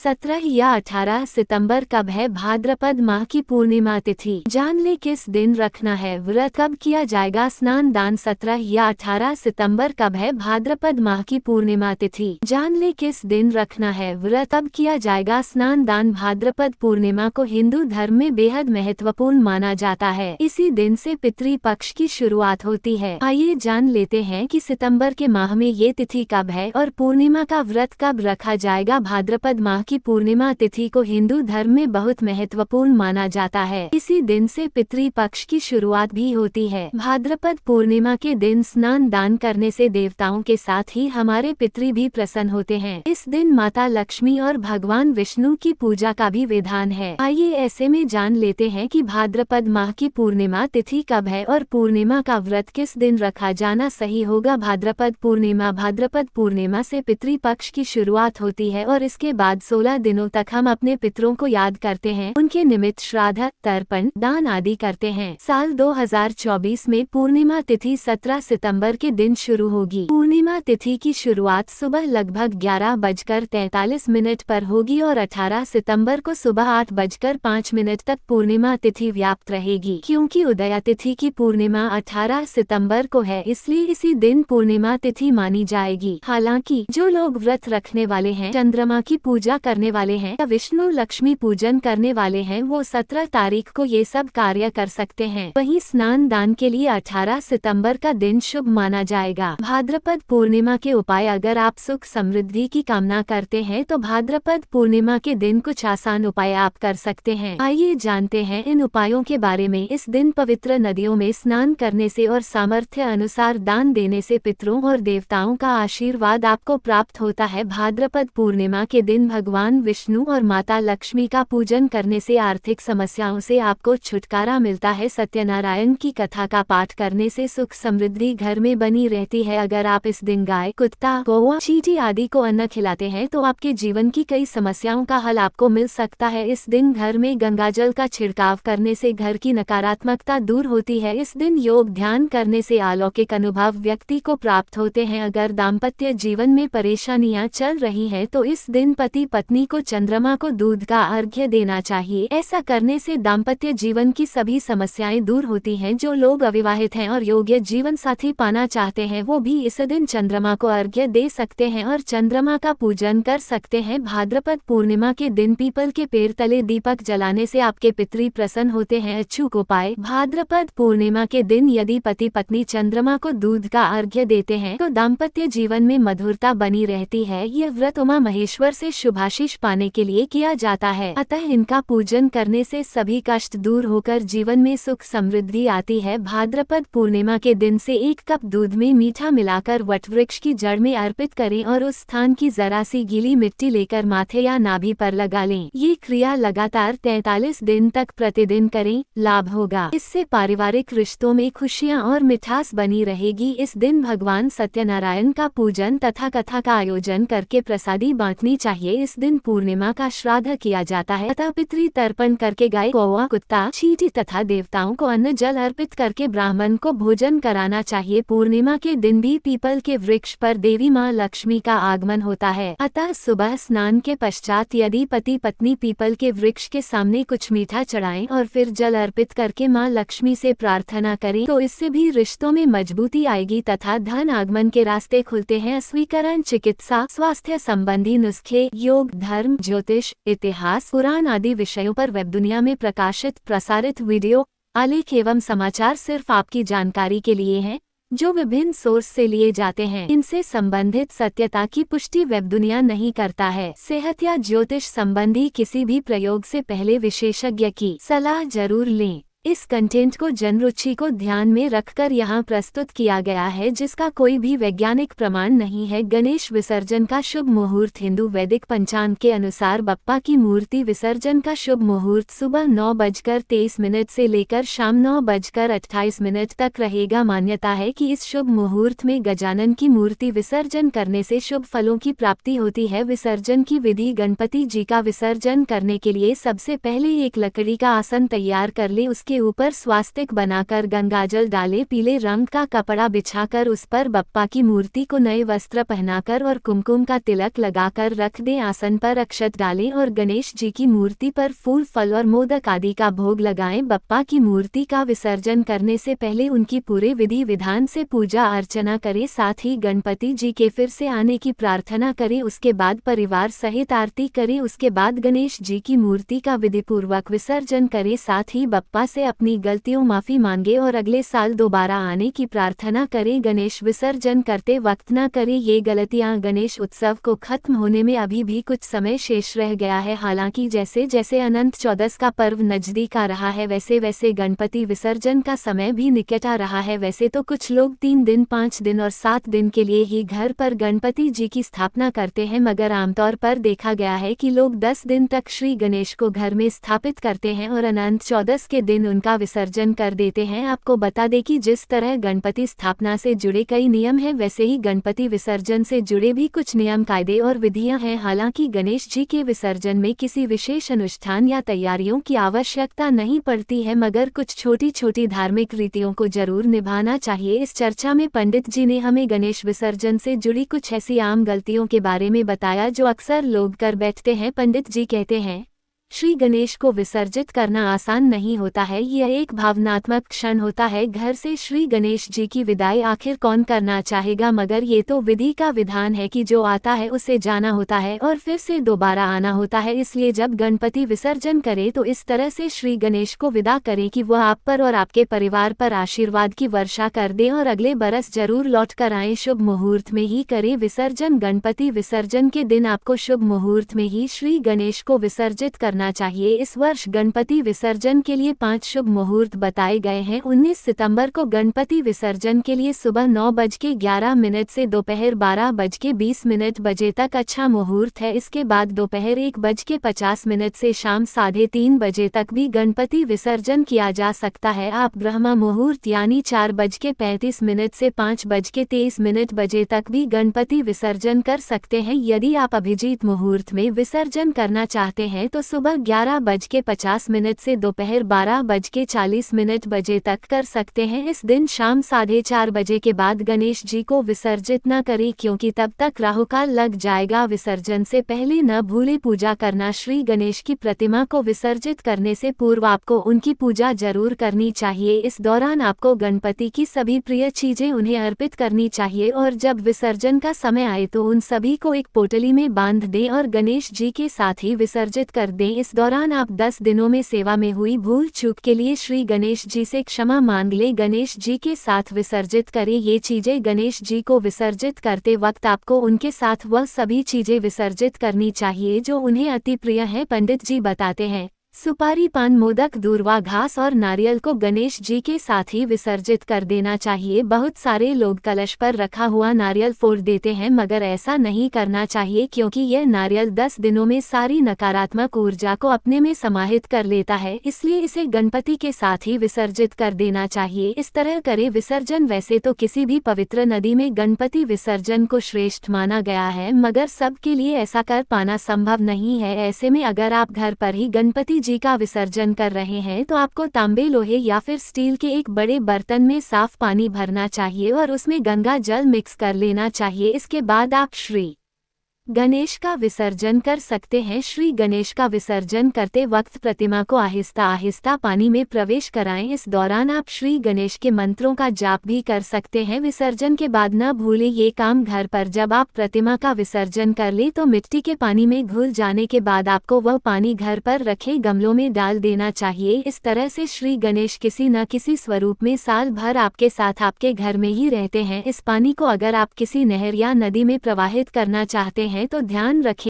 17 या 18 सितंबर कब है भाद्रपद माह की पूर्णिमा तिथि? जान ले किस दिन रखना है व्रत, कब किया जाएगा स्नान दान? 17 या 18 सितंबर कब है भाद्रपद माह की पूर्णिमा तिथि? जान ले किस दिन रखना है व्रत, कब किया जाएगा स्नान दान? भाद्रपद पूर्णिमा को हिंदू धर्म में बेहद महत्वपूर्ण माना जाता है। इसी दिन से पितृ पक्ष की शुरुआत होती है। आइए जान लेते हैं कि सितंबर के माह में ये तिथि कब है और पूर्णिमा का व्रत कब रखा जाएगा। भाद्रपद माह की पूर्णिमा तिथि को हिंदू धर्म में बहुत महत्वपूर्ण माना जाता है। इसी दिन से पितृ पक्ष की शुरुआत भी होती है। भाद्रपद पूर्णिमा के दिन स्नान दान करने से देवताओं के साथ ही हमारे पितृ भी प्रसन्न होते हैं। इस दिन माता लक्ष्मी और भगवान विष्णु की पूजा का भी विधान है। आइए ऐसे में जान लेते हैं कि भाद्रपद माह की पूर्णिमा तिथि कब है और पूर्णिमा का व्रत किस दिन रखा जाना सही होगा। भाद्रपद पूर्णिमा से पितृ पक्ष की शुरुआत होती है और इसके बाद 16 दिनों तक हम अपने पितरों को याद करते हैं, उनके निमित्त श्राद्ध, तर्पण, दान आदि करते हैं। साल 2024 में पूर्णिमा तिथि 17 सितंबर के दिन शुरू होगी। पूर्णिमा तिथि की शुरुआत सुबह लगभग 11:43 पर होगी और 18 सितंबर को सुबह 8:05 तक पूर्णिमा तिथि व्याप्त रहेगी। क्योंकि उदया तिथि की पूर्णिमा 18 सितंबर को है, इसलिए इसी दिन पूर्णिमा तिथि मानी जाएगी। हालांकि जो लोग व्रत रखने वाले हैं, चंद्रमा की पूजा करने वाले हैं या विष्णु लक्ष्मी पूजन करने वाले हैं, वो 17 तारीख को ये सब कार्य कर सकते हैं। वहीं स्नान दान के लिए 18 सितंबर का दिन शुभ माना जाएगा। भाद्रपद पूर्णिमा के उपाय, अगर आप सुख समृद्धि की कामना करते हैं तो भाद्रपद पूर्णिमा के दिन कुछ आसान उपाय आप कर सकते हैं। आइए जानते हैं इन उपायों के बारे में। इस दिन पवित्र नदियों में स्नान करने से और सामर्थ्य अनुसार दान देने से पितरों और देवताओं का आशीर्वाद आपको प्राप्त होता है। भाद्रपद पूर्णिमा के दिन भगवान विष्णु और माता लक्ष्मी का पूजन करने से आर्थिक समस्याओं से आपको छुटकारा मिलता है। सत्यनारायण की कथा का पाठ करने से सुख समृद्धि घर में बनी रहती है। अगर आप इस दिन गाय, कुत्ता, कौवा, चींटी आदि को अन्न खिलाते हैं तो आपके जीवन की कई समस्याओं का हल आपको मिल सकता है। इस दिन घर में गंगाजल का छिड़काव करने से घर की नकारात्मकता दूर होती है। इस दिन योग ध्यान करने से अलौकिक अनुभव व्यक्ति को प्राप्त होते हैं। अगर दाम्पत्य जीवन में परेशानियां चल रही हैं तो इस दिन पति पत्नी को चंद्रमा को दूध का अर्घ्य देना चाहिए। ऐसा करने से दाम्पत्य जीवन की सभी समस्याएं दूर होती हैं। जो लोग अविवाहित हैं और योग्य जीवन साथी पाना चाहते हैं वो भी इस दिन चंद्रमा को अर्घ्य दे सकते हैं और चंद्रमा का पूजन कर सकते हैं। भाद्रपद पूर्णिमा के दिन पीपल के पेड़ तले दीपक जलाने से आपके पितृ प्रसन्न होते हैं। अचूक उपाय, भाद्रपद पूर्णिमा के दिन यदि पति पत्नी चंद्रमा को दूध का अर्घ्य देते हैं तो दाम्पत्य जीवन में मधुरता बनी रहती है। यह व्रत उमा महेश्वर से शुभाशीष पाने के लिए किया जाता है, अतः इनका पूजन करने से सभी कष्ट दूर होकर जीवन में सुख समृद्धि आती है। भाद्रपद पूर्णिमा के दिन से 1 कप दूध में मीठा मिलाकर वटवृक्ष की जड़ में अर्पित करें और उस स्थान की जरा सी गीली मिट्टी लेकर माथे या नाभि पर लगा लें। ये क्रिया लगातार 43 दिन तक प्रतिदिन करें, लाभ होगा। इससे पारिवारिक रिश्तों में खुशियां और मिठास बनी रहेगी। इस दिन भगवान सत्यनारायण का पूजन तथा कथा का आयोजन करके प्रसादी बांटनी चाहिए। इस दिन पूर्णिमा का श्राद्ध किया जाता है तथा पितृ तर्पण करके गाय, कौवा, कुत्ता, चींटी तथा देवताओं को अन्न जल अर्पित करके ब्राह्मण को भोजन कराना चाहिए। पूर्णिमा के दिन भी पीपल के वृक्ष पर देवी माँ लक्ष्मी का आगमन होता है, अतः सुबह स्नान के पश्चात यदि पति पत्नी पीपल के वृक्ष के सामने कुछ मीठा चढ़ाएं और फिर जल अर्पित करके माँ लक्ष्मी से प्रार्थना करें तो इससे भी रिश्तों में मजबूती आएगी तथा धन आगमन के रास्ते खुलते हैं। स्वीकरण, चिकित्सा, स्वास्थ्य संबंधी नुस्खे, योग, धर्म, ज्योतिष, इतिहास, पुराण आदि विषयों पर वेब दुनिया में प्रकाशित प्रसारित वीडियो, आलेख एवं समाचार सिर्फ आपकी जानकारी के लिए हैं, जो विभिन्न सोर्स से लिए जाते हैं। इनसे संबंधित सत्यता की पुष्टि वेब दुनिया नहीं करता है। सेहत या ज्योतिष संबंधी किसी भी प्रयोग से पहले विशेषज्ञ की सलाह जरूर लें। इस कंटेंट को जनरुचि को ध्यान में रखकर यहाँ प्रस्तुत किया गया है, जिसका कोई भी वैज्ञानिक प्रमाण नहीं है। गणेश विसर्जन का शुभ मुहूर्त हिंदू वैदिक पंचांग के अनुसार बप्पा की मूर्ति विसर्जन का शुभ मुहूर्त सुबह 9:23 से लेकर शाम 9:28 तक रहेगा। मान्यता है कि इस शुभ मुहूर्त में गजानन की मूर्ति विसर्जन करने से शुभ फलों की प्राप्ति होती है। विसर्जन की विधि, गणपति जी का विसर्जन करने के लिए सबसे पहले एक लकड़ी का आसन तैयार कर ले, उसके के ऊपर स्वास्तिक बनाकर गंगाजल डाले, पीले रंग का कपड़ा बिछाकर उस पर बप्पा की मूर्ति को नए वस्त्र पहनाकर और कुमकुम का तिलक लगाकर रख दें। आसन पर अक्षत डालें और गणेश जी की मूर्ति पर फूल, फल और मोदक आदि का भोग लगाएं। बप्पा की मूर्ति का विसर्जन करने से पहले उनकी पूरे विधि विधान से पूजा अर्चना करें, साथ ही गणपति जी के फिर से आने की प्रार्थना करें। उसके बाद परिवार सहित आरती करें। उसके बाद गणेश जी की मूर्ति का विधिपूर्वक विसर्जन करें, साथ ही बप्पा से अपनी गलतियों माफी मांगे और अगले साल दोबारा आने की प्रार्थना करें। गणेश विसर्जन करते वक्त न करें ये गलतियां। गणेश उत्सव को खत्म होने में अभी भी कुछ समय शेष रह गया है। हालांकि जैसे जैसे अनंत चौदस का पर्व नजदीक आ रहा है, वैसे वैसे गणपति विसर्जन का समय भी निकट आ रहा है। वैसे तो कुछ लोग 3 दिन, 5 दिन और 7 दिन के लिए ही घर पर गणपति जी की स्थापना करते हैं, मगर आमतौर पर देखा गया है कि लोग 10 दिन तक श्री गणेश को घर में स्थापित करते हैं और अनंत चौदस के दिन उनका विसर्जन कर देते हैं। आपको बता दें कि जिस तरह गणपति स्थापना से जुड़े कई नियम हैं, वैसे ही गणपति विसर्जन से जुड़े भी कुछ नियम, कायदे और विधियां हैं। हालांकि गणेश जी के विसर्जन में किसी विशेष अनुष्ठान या तैयारियों की आवश्यकता नहीं पड़ती है, मगर कुछ छोटी छोटी धार्मिक रीतियों को जरूर निभाना चाहिए। इस चर्चा में पंडित जी ने हमें गणेश विसर्जन से जुड़ी कुछ ऐसी आम गलतियों के बारे में बताया जो अक्सर लोग कर बैठते हैं। पंडित जी कहते हैं, श्री गणेश को विसर्जित करना आसान नहीं होता है। यह एक भावनात्मक क्षण होता है। घर से श्री गणेश जी की विदाई आखिर कौन करना चाहेगा, मगर ये तो विधि का विधान है कि जो आता है उसे जाना होता है और फिर से दोबारा आना होता है। इसलिए जब गणपति विसर्जन करे तो इस तरह से श्री गणेश को विदा करें कि वह आप पर और आपके परिवार पर आशीर्वाद की वर्षा कर दें और अगले बरस जरूर लौट कर आए। शुभ मुहूर्त में ही करें विसर्जन। गणपति विसर्जन के दिन आपको शुभ मुहूर्त में ही श्री गणेश को विसर्जित करना चाहिए। इस वर्ष गणपति विसर्जन के लिए 5 शुभ मुहूर्त बताए गए हैं। 19 सितंबर को गणपति विसर्जन के लिए सुबह 9:11 से दोपहर 12:20 बजे तक अच्छा मुहूर्त है। इसके बाद दोपहर 1:50 से शाम 3:30 बजे तक भी गणपति विसर्जन किया जा सकता है। आप ब्रह्म मुहूर्त यानी 4:35 से 5:23 बजे तक भी गणपति विसर्जन कर सकते हैं। यदि आप अभिजीत मुहूर्त में विसर्जन करना चाहते हैं तो सुबह 11:50 से दोपहर 12:40 बजे तक कर सकते हैं। इस दिन शाम 4:30 बजे के बाद गणेश जी को विसर्जित न करें, क्योंकि तब तक राहुकाल लग जाएगा। विसर्जन से पहले न भूले पूजा करना। श्री गणेश की प्रतिमा को विसर्जित करने से पूर्व आपको उनकी पूजा जरूर करनी चाहिए। इस दौरान आपको गणपति की सभी प्रिय चीजें उन्हें अर्पित करनी चाहिए और जब विसर्जन का समय आए तो उन सभी को एक पोटली में बांध दें और गणेश जी के साथ ही विसर्जित कर दें। इस दौरान आप 10 दिनों में सेवा में हुई भूल चूक के लिए श्री गणेश जी से क्षमा मांग ले। गणेश जी के साथ विसर्जित करें ये चीजें। गणेश जी को विसर्जित करते वक्त आपको उनके साथ वह सभी चीजें विसर्जित करनी चाहिए जो उन्हें अति प्रिय है। पंडित जी बताते हैं, सुपारी, पान, मोदक, दूर्वा घास और नारियल को गणेश जी के साथ ही विसर्जित कर देना चाहिए। बहुत सारे लोग कलश पर रखा हुआ नारियल फोड़ देते हैं, मगर ऐसा नहीं करना चाहिए, क्योंकि यह नारियल 10 दिनों में सारी नकारात्मक ऊर्जा को अपने में समाहित कर लेता है। इसलिए इसे गणपति के साथ ही विसर्जित कर देना चाहिए। इस तरह करें विसर्जन। वैसे तो किसी भी पवित्र नदी में गणपति विसर्जन को श्रेष्ठ माना गया है, मगर सबके लिए ऐसा कर पाना संभव नहीं है। ऐसे में अगर आप घर पर ही गणपति जी का विसर्जन कर रहे हैं तो आपको तांबे, लोहे या फिर स्टील के एक बड़े बर्तन में साफ पानी भरना चाहिए और उसमें गंगा जल मिक्स कर लेना चाहिए। इसके बाद आप श्री गणेश का विसर्जन कर सकते हैं। श्री गणेश का विसर्जन करते वक्त प्रतिमा को आहिस्ता आहिस्ता पानी में प्रवेश कराएं। इस दौरान आप श्री गणेश के मंत्रों का जाप भी कर सकते हैं। विसर्जन के बाद न भूलें ये काम घर पर जब आप प्रतिमा का विसर्जन कर ले तो मिट्टी के पानी में घुल जाने के बाद आपको वह पानी घर पर रखे गमलों में डाल देना चाहिए। इस तरह से श्री गणेश किसी न किसी स्वरूप में साल भर आपके साथ आपके घर में ही रहते हैं। इस पानी को अगर आप किसी नहर या नदी में प्रवाहित करना चाहते हैं तो ध्यान रखें